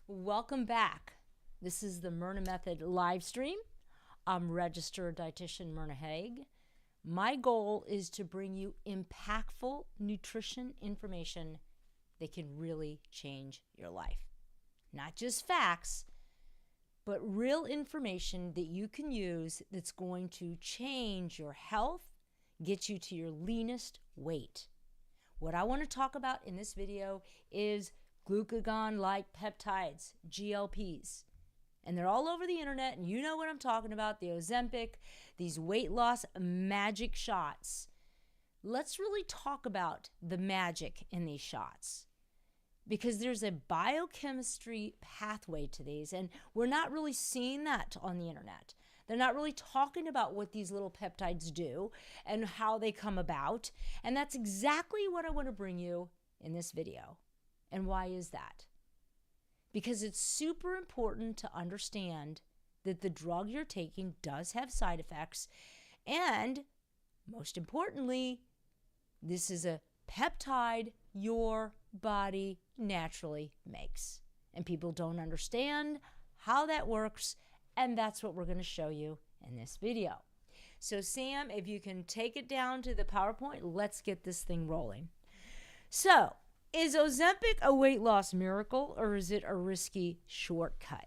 Welcome back. This is the Myrna Method live stream. I'm registered dietitian Myrna Haag. My goal is to bring you impactful nutrition information that can really change your life. Not just facts, but real information that you can use that's going to change your health, get you to your leanest weight. What I want to talk about in this video is glucagon-like peptides, GLPs. And they're all over the internet, and you know what I'm talking about, the Ozempic, these weight loss magic shots. Let's really talk about the magic in these shots, because there's a biochemistry pathway to these, and we're not really seeing that on the internet. They're not really talking about what these little peptides do and how they come about, and that's exactly what I want to bring you in this video. And why is that? Because it's super important to understand that the drug you're taking does have side effects, and most importantly, this is a peptide your body naturally makes. And people don't understand how that works, and that's what we're going to show you in this video. So Sam, if you can take it down to the PowerPoint, let's get this thing rolling. So, is Ozempic a weight loss miracle, or is it a risky shortcut?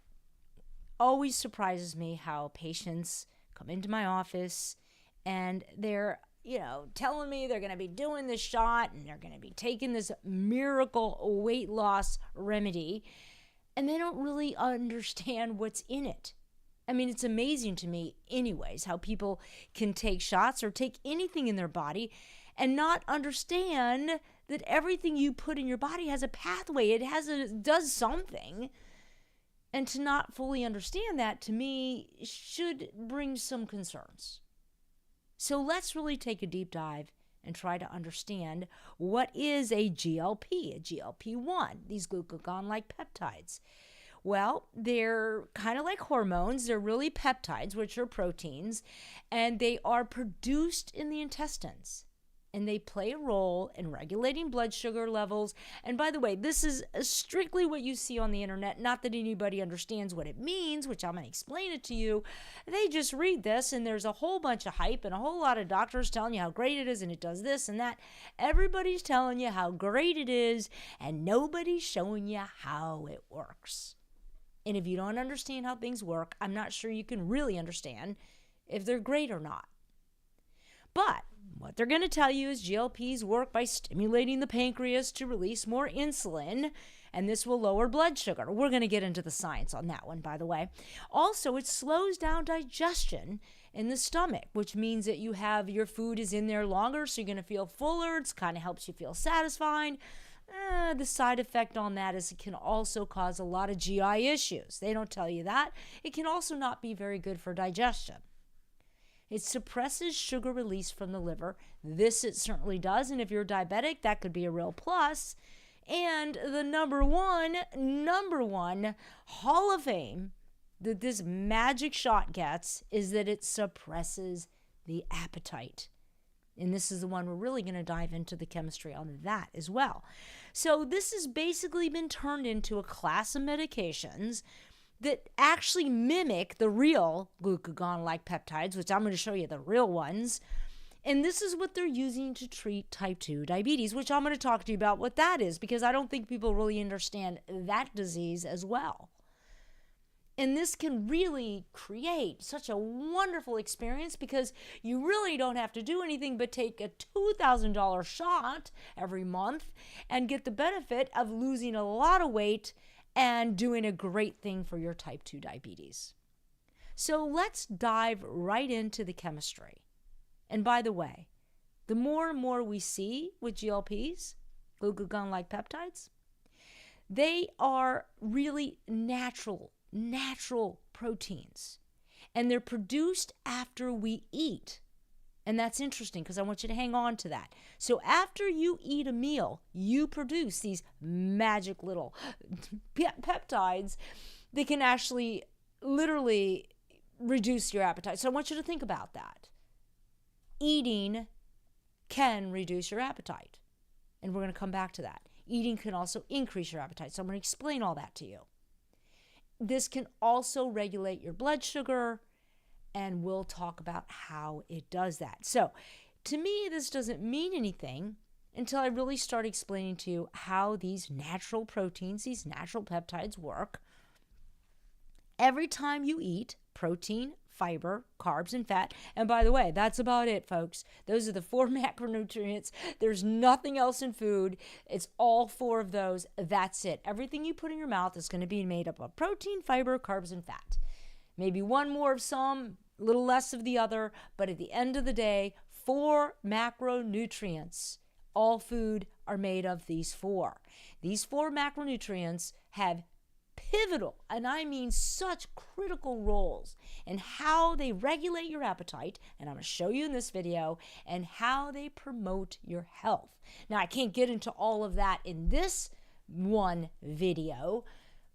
Always surprises me how patients come into my office and they're, telling me they're going to be doing this shot and they're going to be taking this miracle weight loss remedy, and they don't really understand what's in it. I mean, it's amazing to me anyways how people can take shots or take anything in their body and not understand that everything you put in your body has a pathway. It does something. And to not fully understand that, to me, should bring some concerns. So let's really take a deep dive and try to understand what is a GLP, a GLP-1, these glucagon-like peptides. Well, they're kind of like hormones. They're really peptides, which are proteins, and they are produced in the intestines. And they play a role in regulating blood sugar levels. And by the way, this is strictly what you see on the internet. Not that anybody understands what it means, which I'm going to explain it to you. They just read this, and there's a whole bunch of hype and a whole lot of doctors telling you how great it is, and it does this and that. Everybody's telling you how great it is, and nobody's showing you how it works. And if you don't understand how things work, I'm not sure you can really understand if they're great or not. But what they're going to tell you is GLPs work by stimulating the pancreas to release more insulin, and this will lower blood sugar. We're going to get into the science on that one, by the way. Also, it slows down digestion in the stomach, which means that your food is in there longer, so you're going to feel fuller. It kind of helps you feel satisfied. The side effect on that is it can also cause a lot of GI issues. They don't tell you that. It can also not be very good for digestion. It suppresses sugar release from the liver. This it certainly does, and if you're diabetic, that could be a real plus. And the number one Hall of Fame that this magic shot gets is that it suppresses the appetite. And this is the one we're really going to dive into the chemistry on that as well. So this has basically been turned into a class of medications that actually mimic the real glucagon-like peptides, which I'm going to show you the real ones. And this is what they're using to treat type 2 diabetes, which I'm going to talk to you about what that is, because I don't think people really understand that disease as well. And this can really create such a wonderful experience, because you really don't have to do anything but take a $2,000 shot every month and get the benefit of losing a lot of weight and doing a great thing for your type 2 diabetes. So let's dive right into the chemistry. And by the way, the more and more we see with GLPs, glucagon-like peptides, they are really natural proteins. And they're produced after we eat. And that's interesting, because I want you to hang on to that. So after you eat a meal, you produce these magic little peptides that can actually literally reduce your appetite. So I want you to think about that. Eating can reduce your appetite. And we're going to come back to that. Eating can also increase your appetite. So I'm going to explain all that to you. this can also regulate your blood sugar, and we'll talk about how it does that. So to me, this doesn't mean anything until I really start explaining to you how these natural proteins, these natural peptides work. Every time you eat protein, fiber, carbs, and fat, and by the way, that's about it, folks. Those are the 4 macronutrients. There's nothing else in food. It's all 4 of those. That's it. Everything you put in your mouth is going to be made up of protein, fiber, carbs, and fat. Maybe one more of some, a little less of the other, but at the end of the day, 4 macronutrients. All food are made of these 4. These 4 macronutrients have pivotal, and I mean such critical roles in how they regulate your appetite, and I'm going to show you in this video, and how they promote your health. Now, I can't get into all of that in this one video,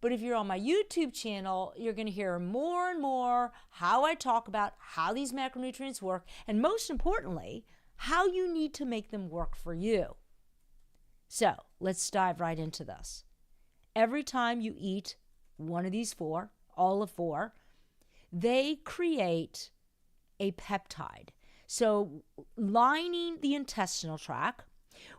but if you're on my YouTube channel, you're going to hear more and more how I talk about how these macronutrients work, and most importantly, how you need to make them work for you. So let's dive right into this. Every time you eat one of these 4, all of 4, they create a peptide. So lining the intestinal tract,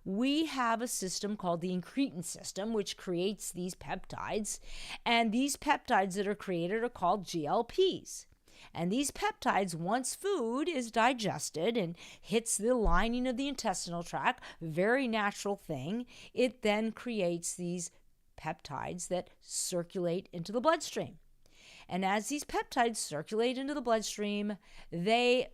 we have a system called the incretin system, which creates these peptides. And these peptides that are created are called GLPs. And these peptides, once food is digested and hits the lining of the intestinal tract, very natural thing, it then creates these peptides that circulate into the bloodstream. And as these peptides circulate into the bloodstream, they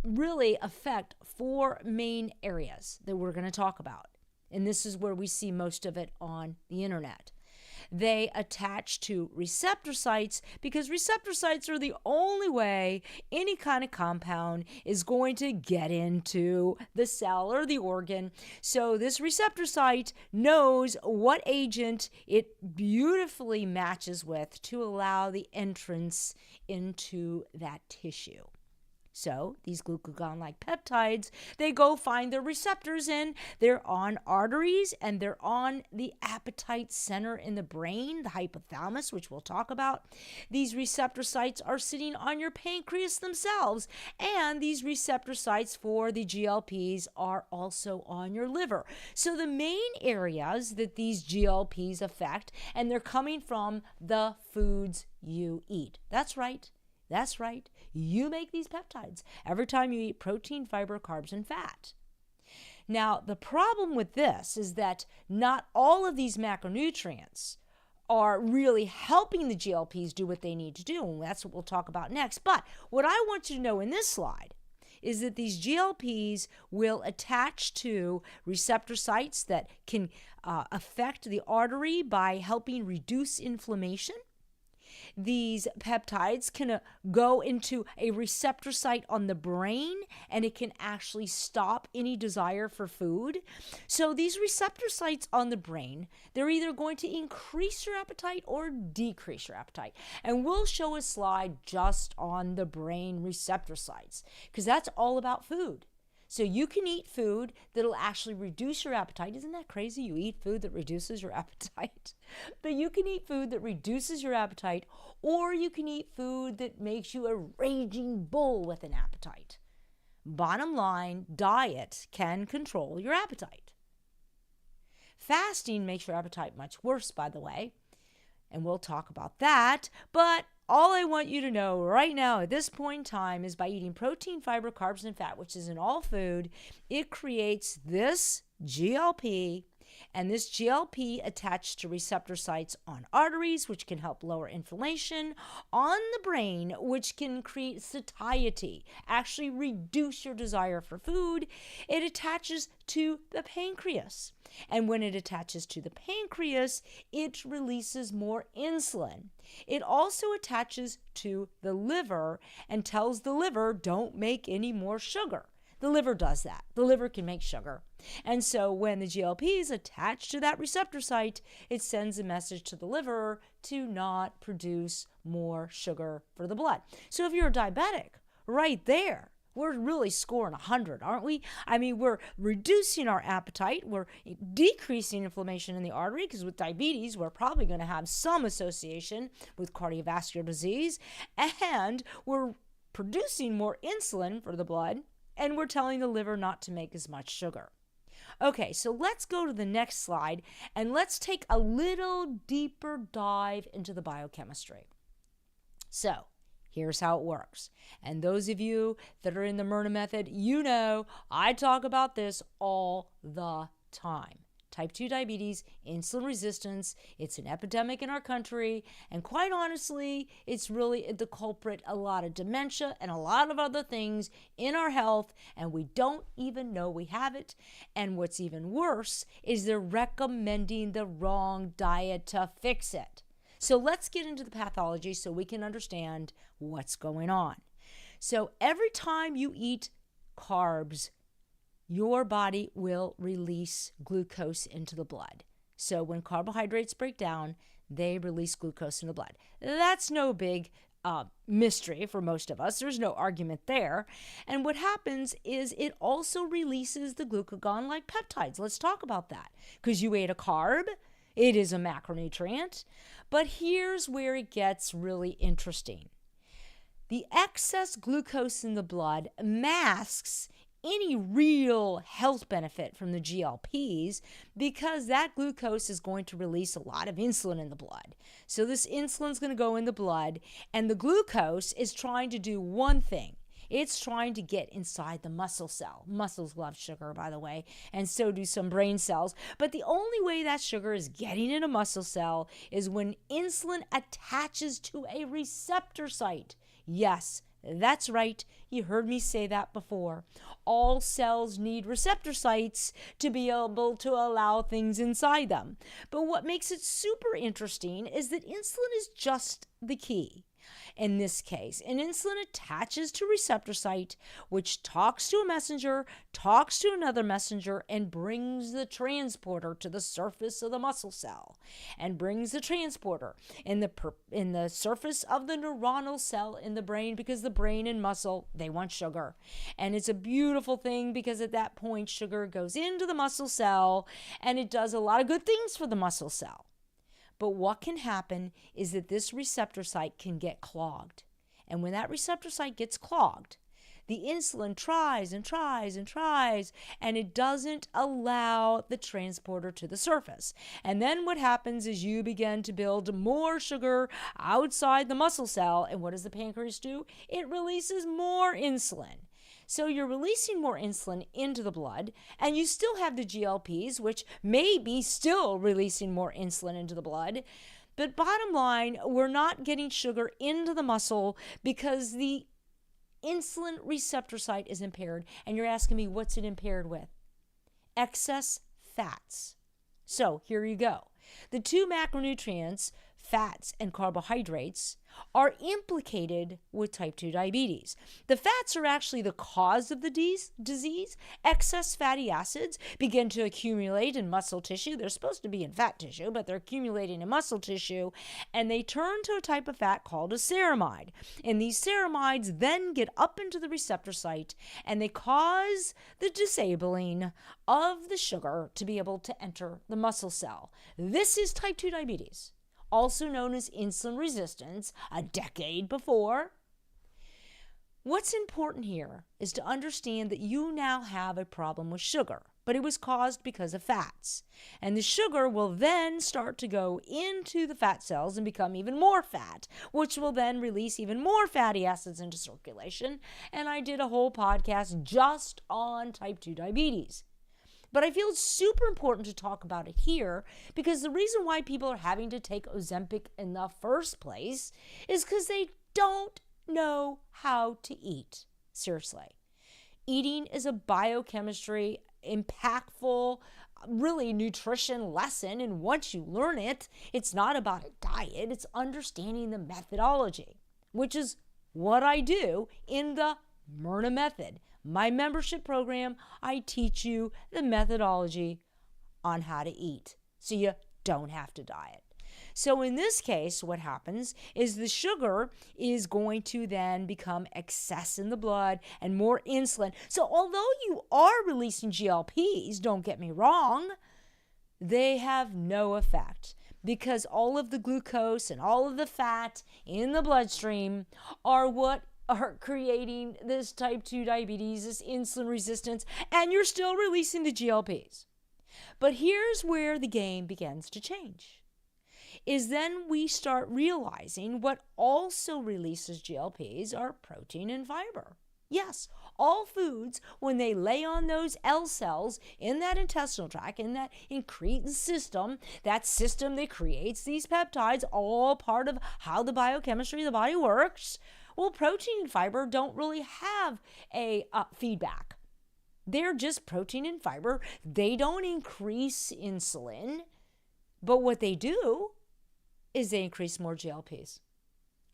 really affect 4 main areas that we're going to talk about. And this is where we see most of it on the internet. They attach to receptor sites because receptor sites are the only way any kind of compound is going to get into the cell or the organ. So this receptor site knows what agent it beautifully matches with to allow the entrance into that tissue. So these glucagon-like peptides, they go find their receptors, and they're on arteries, and they're on the appetite center in the brain, the hypothalamus, which we'll talk about. These receptor sites are sitting on your pancreas themselves, and these receptor sites for the GLPs are also on your liver. So the main areas that these GLPs affect, and they're coming from the foods you eat. That's right. That's right. You make these peptides every time you eat protein, fiber, carbs, and fat. Now, the problem with this is that not all of these macronutrients are really helping the GLPs do what they need to do, and that's what we'll talk about next. But what I want you to know in this slide is that these GLPs will attach to receptor sites that can affect the artery by helping reduce inflammation. These peptides can go into a receptor site on the brain, and it can actually stop any desire for food. So these receptor sites on the brain, they're either going to increase your appetite or decrease your appetite. And we'll show a slide just on the brain receptor sites, because that's all about food. So you can eat food that'll actually reduce your appetite. Isn't that crazy? You eat food that reduces your appetite. But you can eat food that reduces your appetite, or you can eat food that makes you a raging bull with an appetite. Bottom line, diet can control your appetite. Fasting makes your appetite much worse, by the way, and we'll talk about that. But all I want you to know right now at this point in time is by eating protein, fiber, carbs, and fat, which is in all food, it creates this GLP, and this GLP attached to receptor sites on arteries, which can help lower inflammation, on the brain, which can create satiety, actually reduce your desire for food. It attaches to the pancreas. And when it attaches to the pancreas, it releases more insulin. It also attaches to the liver and tells the liver, don't make any more sugar. The liver does that. The liver can make sugar. And so when the GLPs attach to that receptor site, it sends a message to the liver to not produce more sugar for the blood. So if you're a diabetic, right there, we're really scoring 100, aren't we? I mean, we're reducing our appetite. We're decreasing inflammation in the artery, because with diabetes, we're probably going to have some association with cardiovascular disease. And we're producing more insulin for the blood, and we're telling the liver not to make as much sugar. Okay, so let's go to the next slide, and let's take a little deeper dive into the biochemistry. So, here's how it works. And those of you that are in the Myrna method, you know I talk about this all the time. Type 2 diabetes, insulin resistance, it's an epidemic in our country, and quite honestly, it's really the culprit, a lot of dementia and a lot of other things in our health, and we don't even know we have it. And what's even worse is they're recommending the wrong diet to fix it. So let's get into the pathology so we can understand what's going on. So every time you eat carbs, your body will release glucose into the blood. So when carbohydrates break down, they release glucose in the blood. That's no big mystery for most of us. There's no argument there. And what happens is it also releases the glucagon-like peptides. Let's talk about that. Because you ate a carb, it is a macronutrient. But here's where it gets really interesting. The excess glucose in the blood masks any real health benefit from the GLPs, because that glucose is going to release a lot of insulin in the blood. So this insulin is going to go in the blood, and the glucose is trying to do one thing. It's trying to get inside the muscle cell. Muscles love sugar, by the way, and so do some brain cells. But the only way that sugar is getting in a muscle cell is when insulin attaches to a receptor site. Yes, that's right. You heard me say that before. All cells need receptor sites to be able to allow things inside them. But what makes it super interesting is that insulin is just the key. In this case, an insulin attaches to receptor site, which talks to a messenger, talks to another messenger, and brings the transporter to the surface of the muscle cell, and brings the transporter in the surface of the neuronal cell in the brain, because the brain and muscle, they want sugar. And it's a beautiful thing, because at that point, sugar goes into the muscle cell, and it does a lot of good things for the muscle cell. But what can happen is that this receptor site can get clogged. And when that receptor site gets clogged, the insulin tries and tries and tries, and it doesn't allow the transporter to the surface. And then what happens is you begin to build more sugar outside the muscle cell. And what does the pancreas do? It releases more insulin. So you're releasing more insulin into the blood, and you still have the GLPs, which may be still releasing more insulin into the blood. But bottom line, we're not getting sugar into the muscle because the insulin receptor site is impaired. And you're asking me, what's it impaired with? Excess fats. So here you go. The two macronutrients, fats and carbohydrates, are implicated with type 2 diabetes. The fats are actually the cause of the disease. Excess fatty acids begin to accumulate in muscle tissue. They're supposed to be in fat tissue, but they're accumulating in muscle tissue, and they turn to a type of fat called a ceramide. And these ceramides then get up into the receptor site, and they cause the disabling of the sugar to be able to enter the muscle cell. This is type 2 diabetes, also known as insulin resistance, a decade before. What's important here is to understand that you now have a problem with sugar, but it was caused because of fats. And the sugar will then start to go into the fat cells and become even more fat, which will then release even more fatty acids into circulation. And I did a whole podcast just on type 2 diabetes. But I feel it's super important to talk about it here, because the reason why people are having to take Ozempic in the first place is because they don't know how to eat. Seriously. Eating is a biochemistry, impactful, really nutrition lesson. And once you learn it, it's not about a diet. It's understanding the methodology, which is what I do in the Myrna method. My membership program, I teach you the methodology on how to eat so you don't have to diet. So in this case, what happens is the sugar is going to then become excess in the blood and more insulin. So although you are releasing GLPs, don't get me wrong, they have no effect because all of the glucose and all of the fat in the bloodstream are what are creating this type 2 diabetes, this insulin resistance, and you're still releasing the GLPs. But here's where the game begins to change. Is then we start realizing what also releases GLPs are protein and fiber. Yes, all foods, when they lay on those L cells in that intestinal tract, in that incretin system, that system that creates these peptides, all part of how the biochemistry of the body works, well, protein and fiber don't really have a feedback. They're just protein and fiber. They don't increase insulin, but what they do is they increase more GLPs.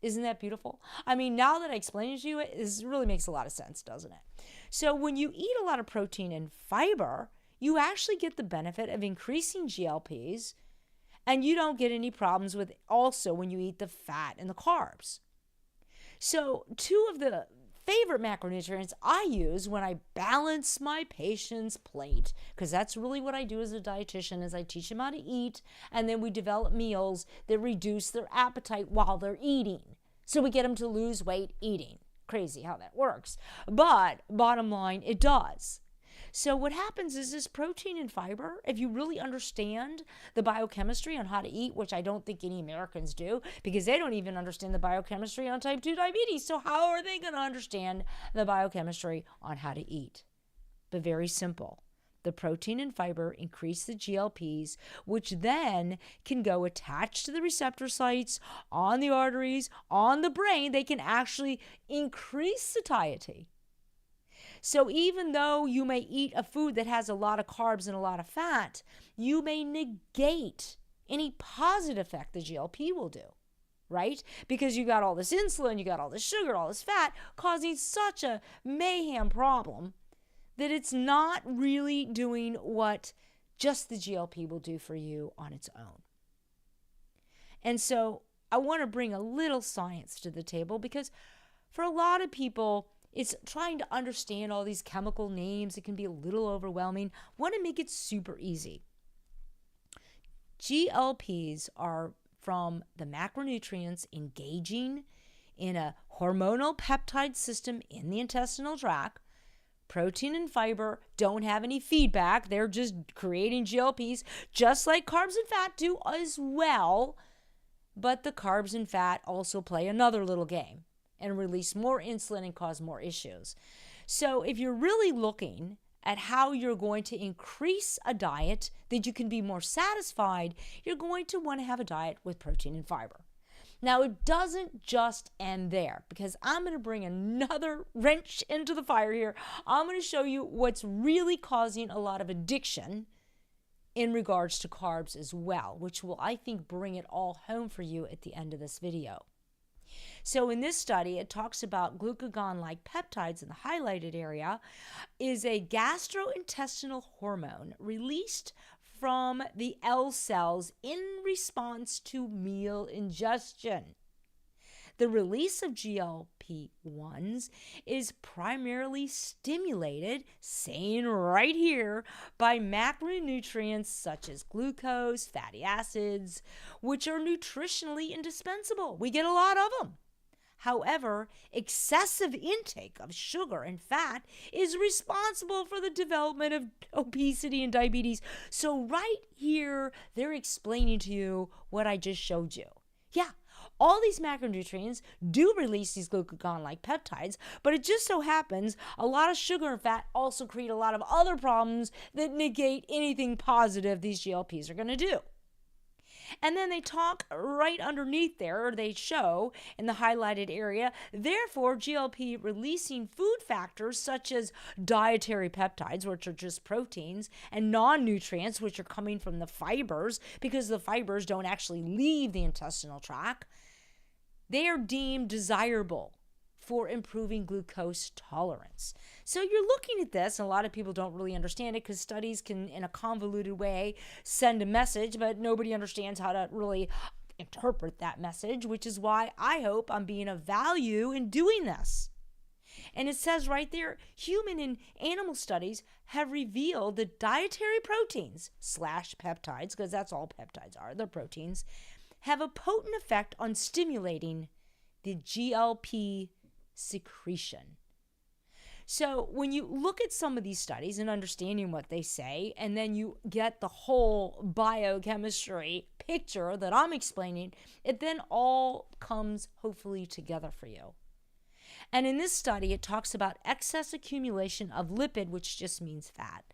Isn't that beautiful? I mean, now that I explained it to you, it really makes a lot of sense, doesn't it? So when you eat a lot of protein and fiber, you actually get the benefit of increasing GLPs, and you don't get any problems with also when you eat the fat and the carbs. So two of the favorite macronutrients I use when I balance my patient's plate, because that's really what I do as a dietitian, is I teach them how to eat, and then we develop meals that reduce their appetite while they're eating. So we get them to lose weight eating. Crazy how that works. But bottom line, it does. So what happens is this protein and fiber, if you really understand the biochemistry on how to eat, which I don't think any Americans do, because they don't even understand the biochemistry on type 2 diabetes. So how are they going to understand the biochemistry on how to eat? But very simple. The protein and fiber increase the GLPs, which then can go attached to the receptor sites on the arteries, on the brain. They can actually increase satiety. So even though you may eat a food that has a lot of carbs and a lot of fat, you may negate any positive effect the GLP will do, right? Because you got all this insulin, you got all this sugar, all this fat, causing such a mayhem problem that it's not really doing what just the GLP will do for you on its own. And so I want to bring a little science to the table, because for a lot of people, it's trying to understand all these chemical names. It can be a little overwhelming. I want to make it super easy. GLPs are from the macronutrients engaging in a hormonal peptide system in the intestinal tract. Protein and fiber don't have any feedback. They're just creating GLPs, just like carbs and fat do as well. But the carbs and fat also play another little game and release more insulin and cause more issues. So if you're really looking at how you're going to increase a diet that you can be more satisfied, you're going to want to have a diet with protein and fiber. Now, it doesn't just end there, because I'm going to bring another wrench into the fire here. I'm going to show you what's really causing a lot of addiction in regards to carbs as well, which will, I think, bring it all home for you at the end of this video. So in this study, it talks about glucagon-like peptides in the highlighted area is a gastrointestinal hormone released from the L cells in response to meal ingestion. The release of GLP-1s is primarily stimulated, saying right here, by macronutrients such as glucose, fatty acids, which are nutritionally indispensable. We get a lot of them. However, excessive intake of sugar and fat is responsible for the development of obesity and diabetes. So right here, they're explaining to you what I just showed you. Yeah, all these macronutrients do release these glucagon-like peptides, but it just so happens a lot of sugar and fat also create a lot of other problems that negate anything positive these GLPs are going to do. And then they talk right underneath there, or they show in the highlighted area, therefore GLP releasing food factors such as dietary peptides, which are just proteins, and non-nutrients, which are coming from the fibers, because the fibers don't actually leave the intestinal tract, they are deemed desirable for improving glucose tolerance. So you're looking at this, and a lot of people don't really understand it because studies can, in a convoluted way, send a message, but nobody understands how to really interpret that message, which is why I hope I'm being of value in doing this. And it says right there, human and animal studies have revealed that dietary proteins / peptides, because that's all peptides are, they're proteins, have a potent effect on stimulating the GLP secretion. So when you look at some of these studies and understanding what they say, and then you get the whole biochemistry picture that I'm explaining, it then all comes hopefully together for you. And in this study, it talks about excess accumulation of lipid, which just means fat,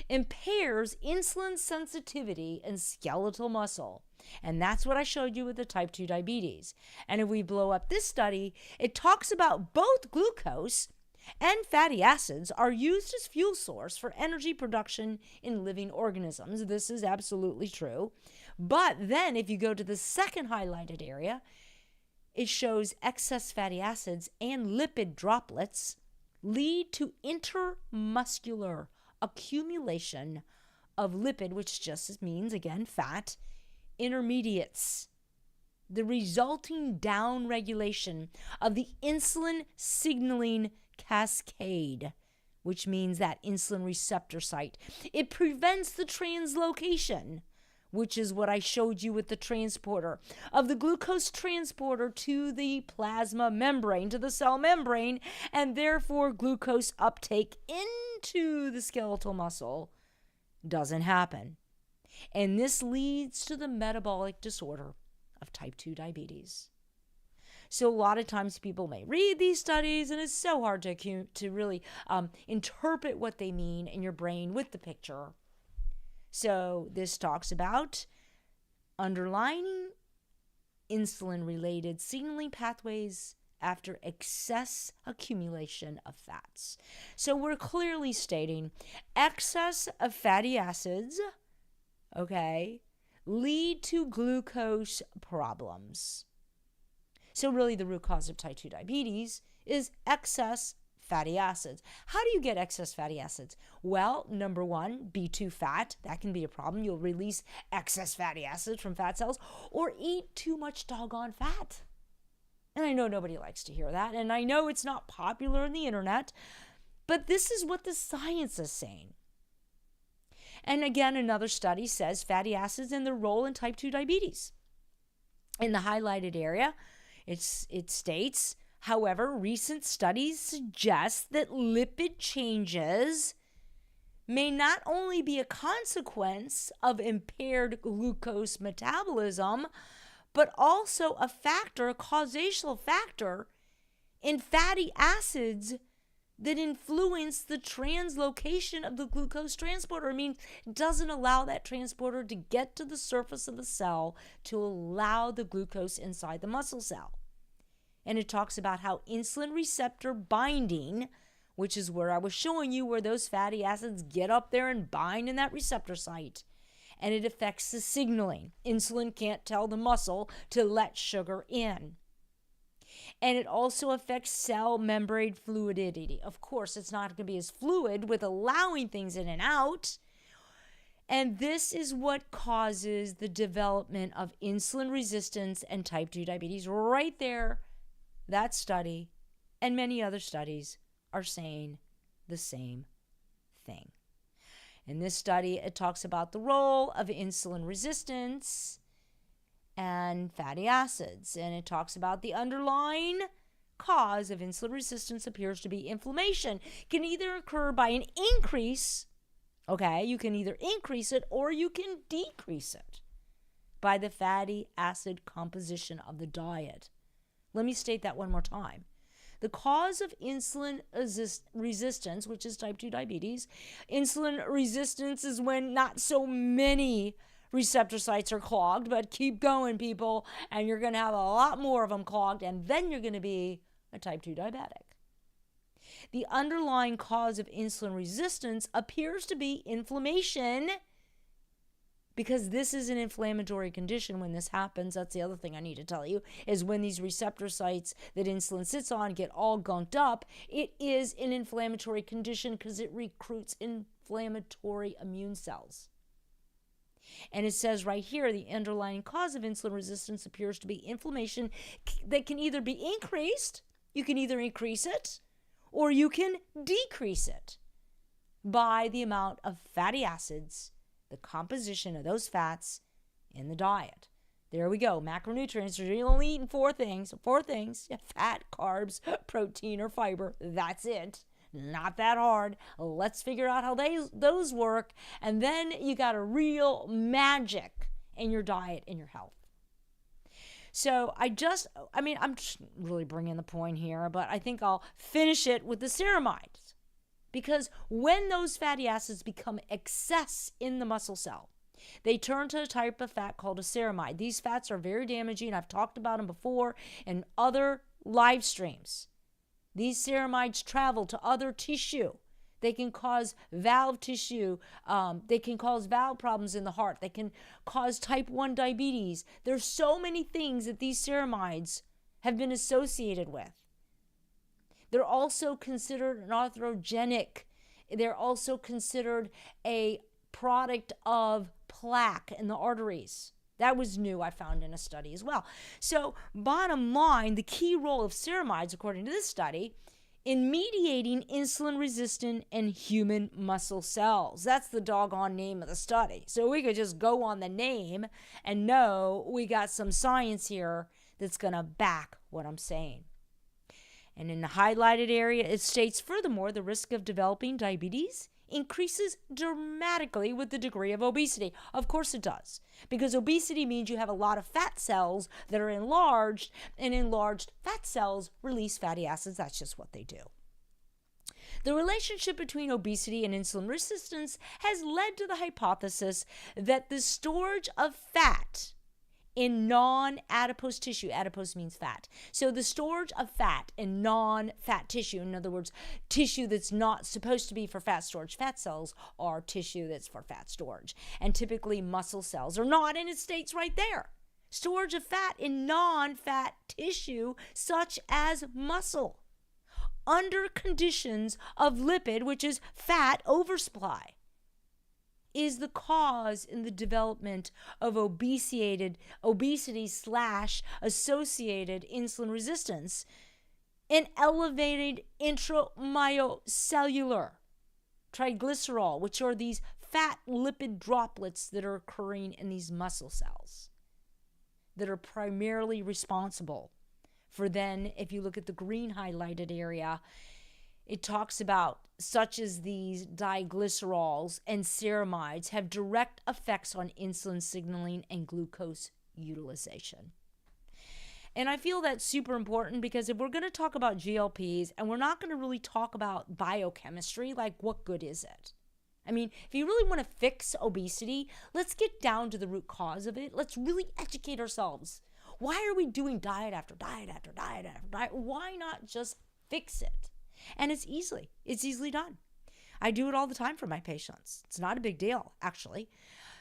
impairs insulin sensitivity and skeletal muscle. And that's what I showed you with the type 2 diabetes. And if we blow up this study, it talks about both glucose and fatty acids are used as fuel source for energy production in living organisms. This is absolutely true. But then if you go to the second highlighted area, it shows excess fatty acids and lipid droplets lead to intermuscular accumulation of lipid, which just means, again, fat, intermediates. The resulting downregulation of the insulin signaling cascade, which means that insulin receptor site. It prevents the translocation, which is what I showed you with the transporter, of the glucose transporter to the plasma membrane, to the cell membrane, and therefore glucose uptake into the skeletal muscle doesn't happen. And this leads to the metabolic disorder of type 2 diabetes. So a lot of times people may read these studies, and it's so hard to really interpret what they mean in your brain with the picture. So this talks about underlying insulin-related signaling pathways after excess accumulation of fats. So we're clearly stating excess of fatty acids, okay, lead to glucose problems. So really the root cause of type 2 diabetes is excess fatty acids. How do you get excess fatty acids? Well, number one, be too fat. That can be a problem. You'll release excess fatty acids from fat cells, or eat too much doggone fat. And I know nobody likes to hear that, and I know it's not popular on the internet, but this is what the science is saying. And again, another study says fatty acids and their role in type 2 diabetes. In the highlighted area, it states, however, recent studies suggest that lipid changes may not only be a consequence of impaired glucose metabolism, but also a causational factor in fatty acids that influence the translocation of the glucose transporter. I mean, it doesn't allow that transporter to get to the surface of the cell to allow the glucose inside the muscle cell. And it talks about how insulin receptor binding, which is where I was showing you where those fatty acids get up there and bind in that receptor site. And it affects the signaling. Insulin can't tell the muscle to let sugar in. And it also affects cell membrane fluidity. Of course, it's not going to be as fluid with allowing things in and out. And this is what causes the development of insulin resistance and type 2 diabetes. Right there, that study and many other studies are saying the same thing. In this study, it talks about the role of insulin resistance and fatty acids. And it talks about the underlying cause of insulin resistance appears to be inflammation. Can either occur by an increase, okay, you can either increase it or you can decrease it by the fatty acid composition of the diet. Let me state that one more time. The cause of insulin resistance, which is type 2 diabetes, insulin resistance is when not so many receptor sites are clogged, but keep going, people, and you're going to have a lot more of them clogged, and then you're going to be a type 2 diabetic. The underlying cause of insulin resistance appears to be inflammation, because this is an inflammatory condition when this happens. That's the other thing I need to tell you, is when these receptor sites that insulin sits on get all gunked up, it is an inflammatory condition because it recruits inflammatory immune cells. And it says right here, the underlying cause of insulin resistance appears to be inflammation that can either be increased, you can either increase it, or you can decrease it by the amount of fatty acids, the composition of those fats in the diet. There we go. Macronutrients, you're only eating four things, fat, carbs, protein, or fiber. That's it. Not that hard. Let's figure out how those work. And then you got a real magic in your diet, in your health. So I'm just really bringing the point here, but I think I'll finish it with the ceramides. Because when those fatty acids become excess in the muscle cell, they turn to a type of fat called a ceramide. These fats are very damaging. I've talked about them before in other live streams. These ceramides travel to other tissue. They can cause valve tissue. They can cause valve problems in the heart. They can cause type 1 diabetes. There's so many things that these ceramides have been associated with. They're also considered an atherogenic. They're also considered a product of plaque in the arteries. That was new, I found in a study as well. So bottom line, the key role of ceramides, according to this study, in mediating insulin-resistant and human muscle cells. That's the doggone name of the study. So we could just go on the name and know we got some science here that's going to back what I'm saying. And in the highlighted area, it states, furthermore, the risk of developing diabetes increases dramatically with the degree of obesity. Of course it does, because obesity means you have a lot of fat cells that are enlarged, and enlarged fat cells release fatty acids. That's just what they do. The relationship between obesity and insulin resistance has led to the hypothesis that the storage of fat in non-adipose tissue, adipose means fat, so the storage of fat in non-fat tissue, in other words, tissue that's not supposed to be for fat storage, fat cells are tissue that's for fat storage, and typically muscle cells are not, and it states right there, storage of fat in non-fat tissue such as muscle, under conditions of lipid, which is fat oversupply, is the cause in the development of obesity/associated insulin resistance and elevated intramyocellular triglycerol, which are these fat lipid droplets that are occurring in these muscle cells that are primarily responsible for, then, if you look at the green highlighted area, it talks about such as these diglycerols and ceramides have direct effects on insulin signaling and glucose utilization. And I feel that's super important, because if we're going to talk about GLPs and we're not going to really talk about biochemistry, like what good is it? I mean, if you really want to fix obesity, let's get down to the root cause of it. Let's really educate ourselves. Why are we doing diet after diet after diet after diet? Why not just fix it? And it's easily done. I do it all the time for my patients. It's not a big deal, actually.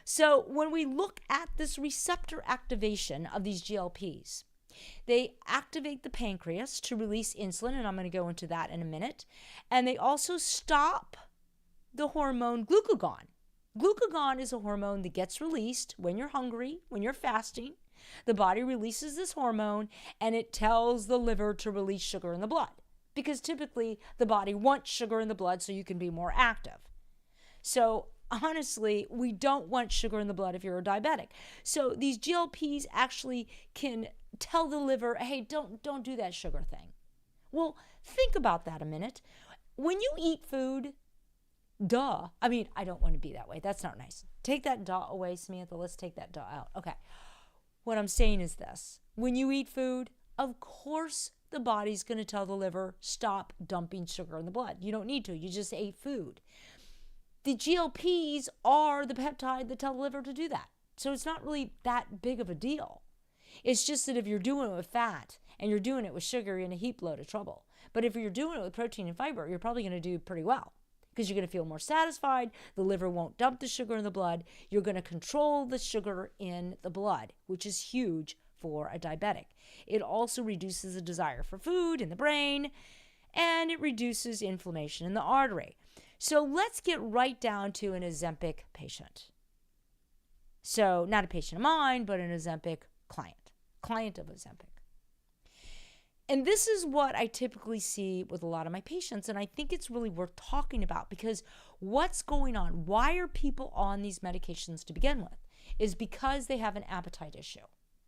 So when we look at this receptor activation of these GLPs, they activate the pancreas to release insulin, and I'm going to go into that in a minute. And they also stop the hormone glucagon. Glucagon is a hormone that gets released when you're hungry, when you're fasting. The body releases this hormone, and it tells the liver to release sugar in the blood, because typically the body wants sugar in the blood so you can be more active. So honestly, we don't want sugar in the blood if you're a diabetic. So these GLPs actually can tell the liver, hey, don't do that sugar thing. Well, think about that a minute. When you eat food, I don't want to be that way. That's not nice. Take that duh away, Samantha. Let's take that duh out. Okay. What I'm saying is this. When you eat food, of course the body's going to tell the liver, stop dumping sugar in the blood. You don't need to. You just ate food. The GLPs are the peptide that tell the liver to do that. So it's not really that big of a deal. It's just that if you're doing it with fat and you're doing it with sugar, you're in a heap load of trouble. But if you're doing it with protein and fiber, you're probably going to do pretty well, because you're going to feel more satisfied. The liver won't dump the sugar in the blood. You're going to control the sugar in the blood, which is huge for a diabetic. It also reduces the desire for food in the brain, and it reduces inflammation in the artery. So let's get right down to an Ozempic patient. So not a patient of mine, but an Ozempic client of Ozempic. And this is what I typically see with a lot of my patients, and I think it's really worth talking about, because what's going on? Why are people on these medications to begin with? Is because they have an appetite issue.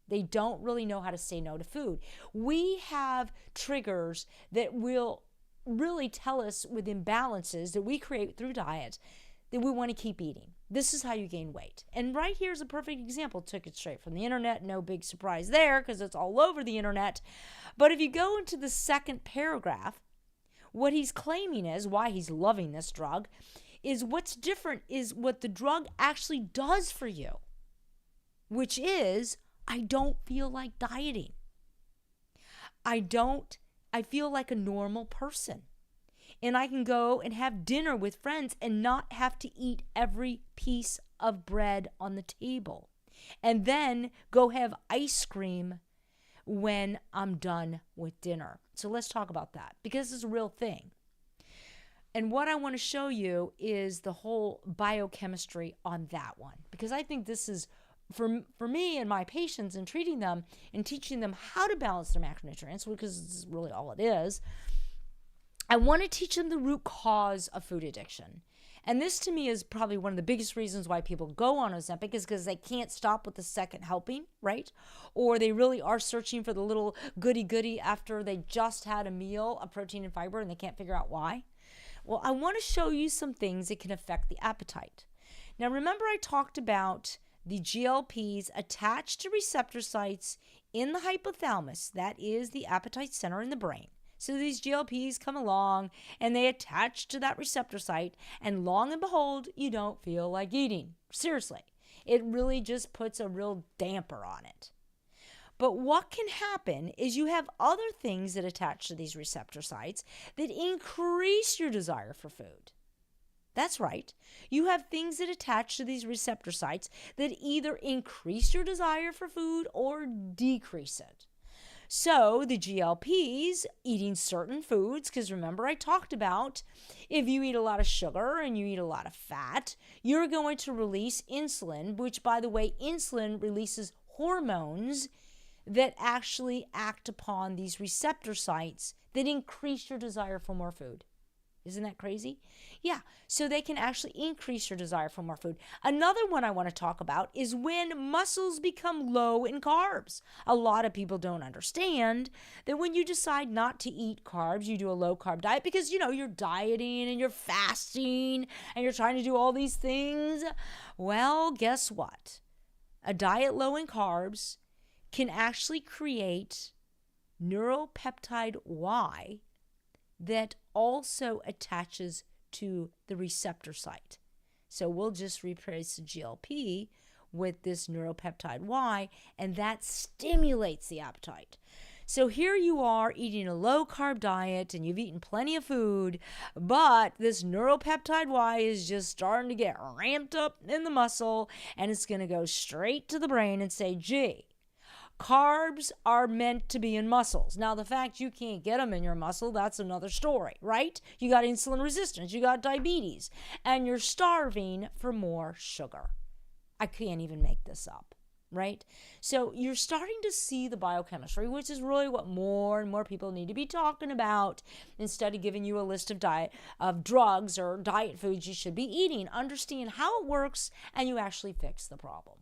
They don't really know how to say no to food. We have triggers that will really tell us with imbalances that we create through diet that we want to keep eating. This is how you gain weight. And right here is a perfect example. Took it straight from the internet. No big surprise there because it's all over the internet. But if you go into the second paragraph, what he's claiming is, why he's loving this drug, is what's different is what the drug actually does for you, which is, I don't feel like dieting. I feel like a normal person. And I can go and have dinner with friends and not have to eat every piece of bread on the table. And then go have ice cream when I'm done with dinner. So let's talk about that, because it's a real thing. And what I want to show you is the whole biochemistry on that one, because I think this is, for me and my patients, in treating them and teaching them how to balance their macronutrients, because this is really all it is, I want to teach them the root cause of food addiction. And this, to me, is probably one of the biggest reasons why people go on Ozempic, is because they can't stop with the second helping, right? Or they really are searching for the little goody-goody after they just had a meal of protein and fiber and they can't figure out why. Well, I want to show you some things that can affect the appetite. Now, remember I talked about the GLPs attached to receptor sites in the hypothalamus. That is the appetite center in the brain. So these GLPs come along and they attach to that receptor site, and long and behold, you don't feel like eating. Seriously, it really just puts a real damper on it. But what can happen is you have other things that attach to these receptor sites that increase your desire for food. That's right. You have things that attach to these receptor sites that either increase your desire for food or decrease it. So the GLPs, eating certain foods, because remember I talked about if you eat a lot of sugar and you eat a lot of fat, you're going to release insulin, which, by the way, insulin releases hormones that actually act upon these receptor sites that increase your desire for more food. Isn't that crazy? Yeah, so they can actually increase your desire for more food. Another one I want to talk about is when muscles become low in carbs. A lot of people don't understand that when you decide not to eat carbs, you do a low carb diet because, you're dieting and you're fasting and you're trying to do all these things. Well, guess what? A diet low in carbs can actually create neuropeptide Y that also attaches to the receptor site. So we'll just replace the GLP with this neuropeptide Y, and that stimulates the appetite. So here you are eating a low-carb diet, and you've eaten plenty of food, but this neuropeptide Y is just starting to get ramped up in the muscle, and it's going to go straight to the brain and say, gee, carbs are meant to be in muscles. Now, the fact you can't get them in your muscle, that's another story, right? You got insulin resistance, you got diabetes, and you're starving for more sugar. I can't even make this up, right? So you're starting to see the biochemistry, which is really what more and more people need to be talking about, instead of giving you a list of drugs or diet foods you should be eating. Understand how it works, and you actually fix the problem.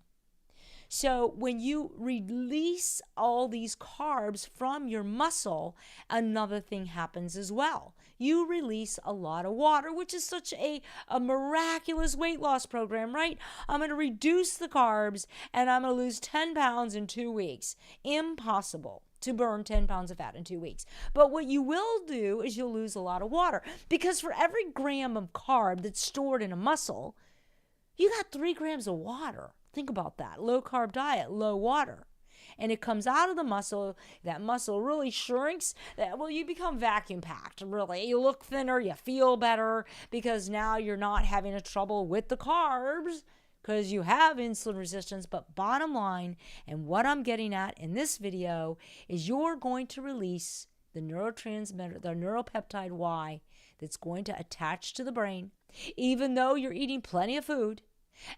So when you release all these carbs from your muscle, another thing happens as well. You release a lot of water, which is such a miraculous weight loss program, right? I'm going to reduce the carbs and I'm going to lose 10 pounds in 2 weeks. Impossible to burn 10 pounds of fat in 2 weeks. But what you will do is you'll lose a lot of water, because for every gram of carb that's stored in a muscle, you got 3 grams of water. Think about that. Low carb diet, low water. And it comes out of the muscle. That muscle really shrinks. You become vacuum packed, really. You look thinner, you feel better, because now you're not having a trouble with the carbs because you have insulin resistance. But bottom line, and what I'm getting at in this video, is you're going to release the neurotransmitter, the neuropeptide Y, that's going to attach to the brain, even though you're eating plenty of food.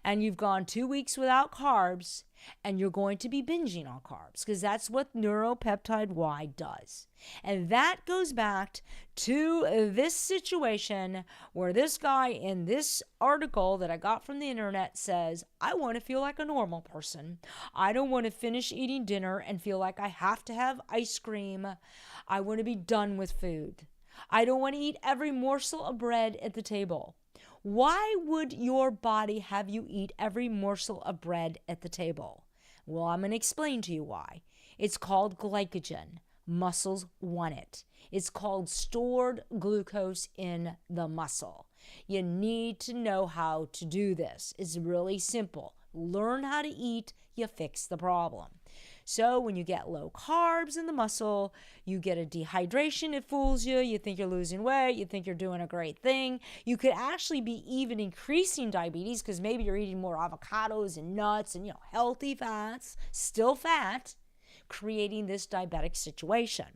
and you've gone 2 weeks without carbs, and you're going to be binging on carbs, because that's what neuropeptide Y does. And that goes back to this situation where this guy in this article that I got from the internet says, I want to feel like a normal person. I don't want to finish eating dinner and feel like I have to have ice cream. I want to be done with food. I don't want to eat every morsel of bread at the table. Why would your body have you eat every morsel of bread at the table? Well, I'm going to explain to you why. It's called glycogen. Muscles want it. It's called stored glucose in the muscle. You need to know how to do this. It's really simple. Learn how to eat, you fix the problem. So when you get low carbs in the muscle, you get a dehydration, it fools you. You think you're losing weight. You think you're doing a great thing. You could actually be even increasing diabetes because maybe you're eating more avocados and nuts and, healthy fats, still fat, creating this diabetic situation.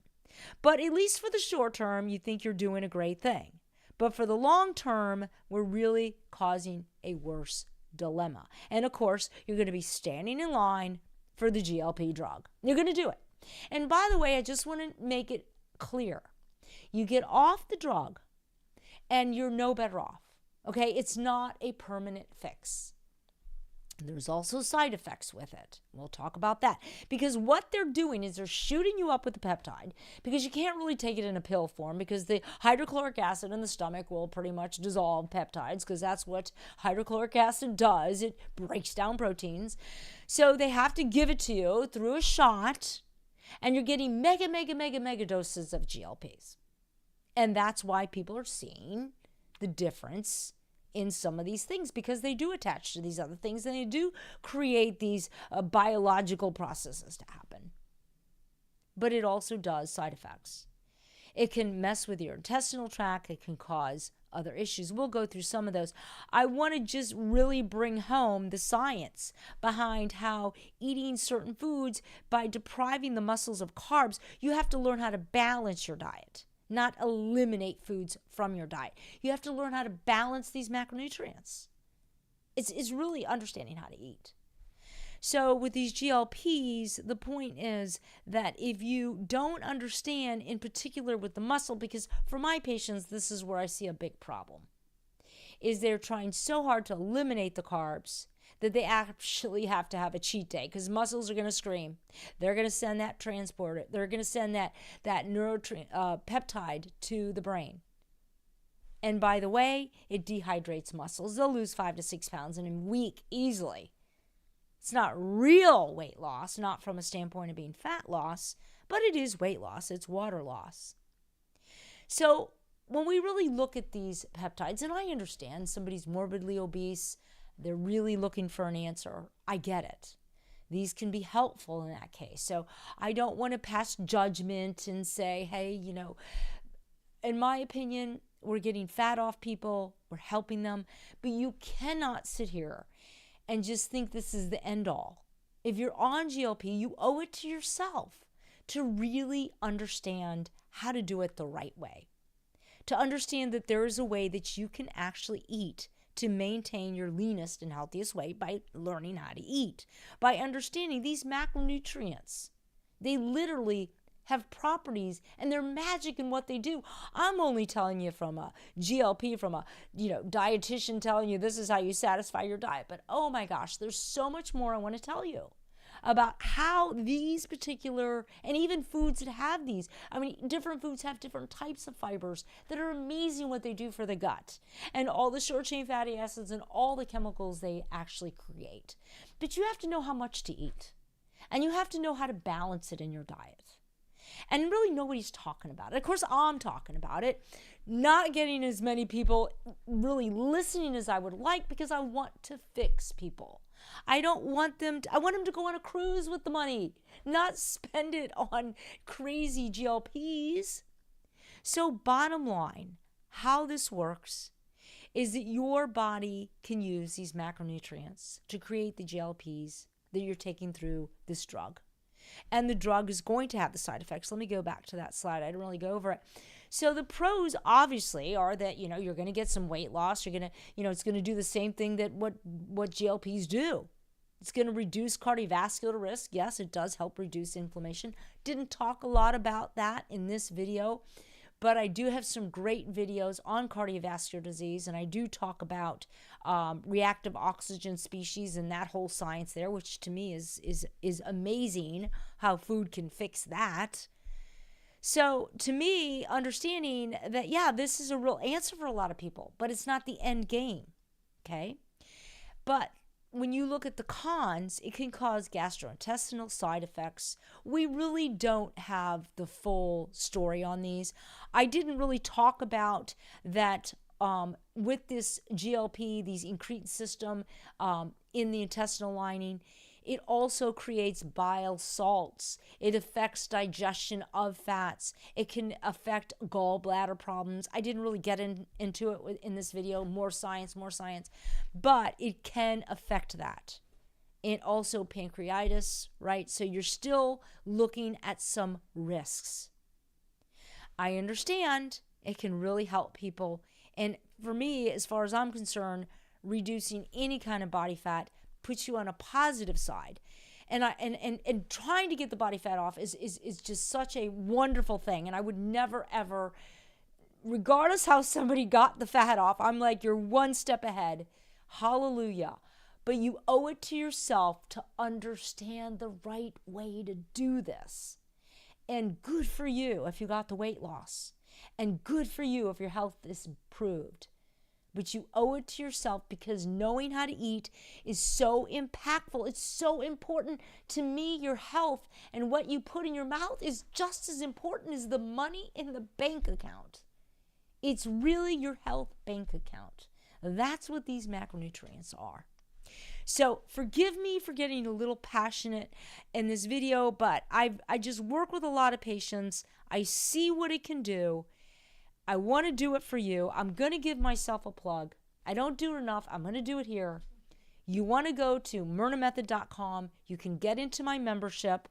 But at least for the short term, you think you're doing a great thing. But for the long term, we're really causing a worse dilemma. And of course, you're going to be standing in line for the GLP drug. You're going to do it. And by the way, I just want to make it clear. You get off the drug and you're no better off. Okay? It's not a permanent fix. There's also side effects with it. We'll talk about that. Because what they're doing is they're shooting you up with the peptide, because you can't really take it in a pill form, because the hydrochloric acid in the stomach will pretty much dissolve peptides, because that's what hydrochloric acid does. It breaks down proteins. So they have to give it to you through a shot, and you're getting mega doses of GLPs. And that's why people are seeing the difference in some of these things, because they do attach to these other things and they do create these biological processes to happen. But it also does side effects. It can mess with your intestinal tract. It can cause other issues. We'll go through some of those. I want to just really bring home the science behind how eating certain foods, by depriving the muscles of carbs, you have to learn how to balance your diet, not eliminate foods from your diet. You have to learn how to balance these macronutrients. It's really understanding how to eat. So with these GLPs, the point is that if you don't understand, in particular with the muscle, because for my patients, this is where I see a big problem, is they're trying so hard to eliminate the carbs that they actually have to have a cheat day, because muscles are going to scream. They're going to send that transporter. They're going to send that peptide to the brain. And by the way, it dehydrates muscles. They'll lose 5 to 6 pounds in a week easily. It's not real weight loss, not from a standpoint of being fat loss, but it is weight loss. It's water loss. So when we really look at these peptides, and I understand somebody's morbidly obese, they're really looking for an answer. I get it. These can be helpful in that case. So I don't want to pass judgment and say, hey, in my opinion, we're getting fat off people, we're helping them, but you cannot sit here and just think this is the end all. If you're on GLP, you owe it to yourself to really understand how to do it the right way. To understand that there is a way that you can actually eat to maintain your leanest and healthiest weight by learning how to eat, by understanding these macronutrients. They literally have properties and they're magic in what they do. I'm only telling you from a GLP, from a dietitian telling you this is how you satisfy your diet. But oh my gosh, there's so much more I want to tell you about how these particular, and even foods that have these, different foods have different types of fibers that are amazing what they do for the gut, and all the short chain fatty acids and all the chemicals they actually create. But you have to know how much to eat, and you have to know how to balance it in your diet. And really nobody's talking about it. Of course, I'm talking about it, not getting as many people really listening as I would like, because I want to fix people. I want them to go on a cruise with the money, not spend it on crazy GLPs. So bottom line, how this works is that your body can use these macronutrients to create the GLPs that you're taking through this drug. And the drug is going to have the side effects. Let me go back to that slide. I didn't really go over it. So the pros obviously are that, you're going to get some weight loss. You're going to, it's going to do the same thing that what GLPs do. It's going to reduce cardiovascular risk. Yes, it does help reduce inflammation. Didn't talk a lot about that in this video, but I do have some great videos on cardiovascular disease, and I do talk about reactive oxygen species and that whole science there, which to me is amazing how food can fix that. So to me, understanding that, this is a real answer for a lot of people, but it's not the end game, okay? But when you look at the cons, it can cause gastrointestinal side effects. We really don't have the full story on these. I didn't really talk about that with this GLP, these incretin system in the intestinal lining. It also creates bile salts. It affects digestion of fats. It can affect gallbladder problems. I didn't really get into it in this video. More science. But it can affect that. And also pancreatitis, right? So you're still looking at some risks. I understand it can really help people. And for me, as far as I'm concerned, reducing any kind of body fat puts you on a positive side. And trying to get the body fat off is just such a wonderful thing. And I would never, ever, regardless how somebody got the fat off, I'm like, you're one step ahead. Hallelujah. But you owe it to yourself to understand the right way to do this. And good for you if you got the weight loss. And good for you if your health is improved. But you owe it to yourself, because knowing how to eat is so impactful. It's so important. To me, your health and what you put in your mouth is just as important as the money in the bank account. It's really your health bank account. That's what these macronutrients are. So forgive me for getting a little passionate in this video, but I just work with a lot of patients. I see what it can do. I want to do it for you. I'm going to give myself a plug. I don't do it enough. I'm going to do it here. You want to go to myrnamethod.com. You can get into my membership,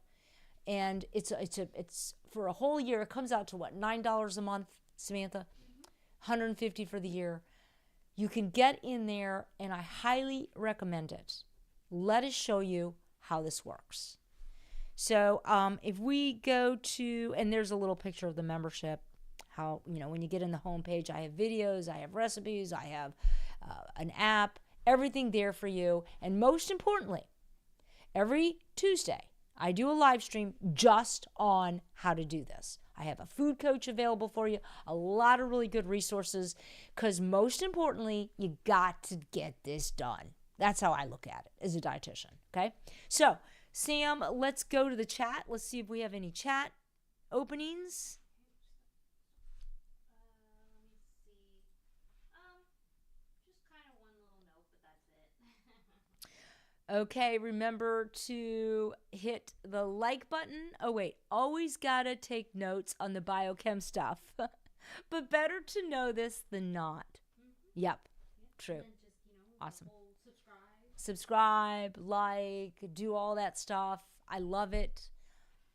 and it's for a whole year. It comes out to what, $9 a month, Samantha? $150 for the year. You can get in there, and I highly recommend it. Let us show you how this works. So if we go to, and there's a little picture of the membership, how, when you get in the homepage, I have videos, I have recipes, I have an app, everything there for you. And most importantly, every Tuesday, I do a live stream just on how to do this. I have a food coach available for you, a lot of really good resources, because most importantly, you got to get this done. That's how I look at it as a dietitian, okay? So, Sam, let's go to the chat. Let's see if we have any chat openings. Okay, remember to hit the like button. Oh, wait, always gotta take notes on the biochem stuff. But better to know this than not. Mm-hmm. Yep, true. Awesome. Subscribe, like, do all that stuff. I love it.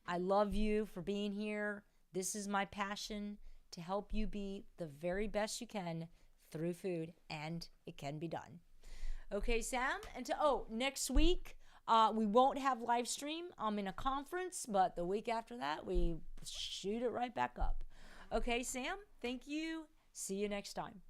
I love you for being here. This is my passion, to help you be the very best you can through food, and it can be done. Okay, Sam, and next week, we won't have live stream. I'm in a conference, but the week after that, we shoot it right back up. Okay, Sam, thank you. See you next time.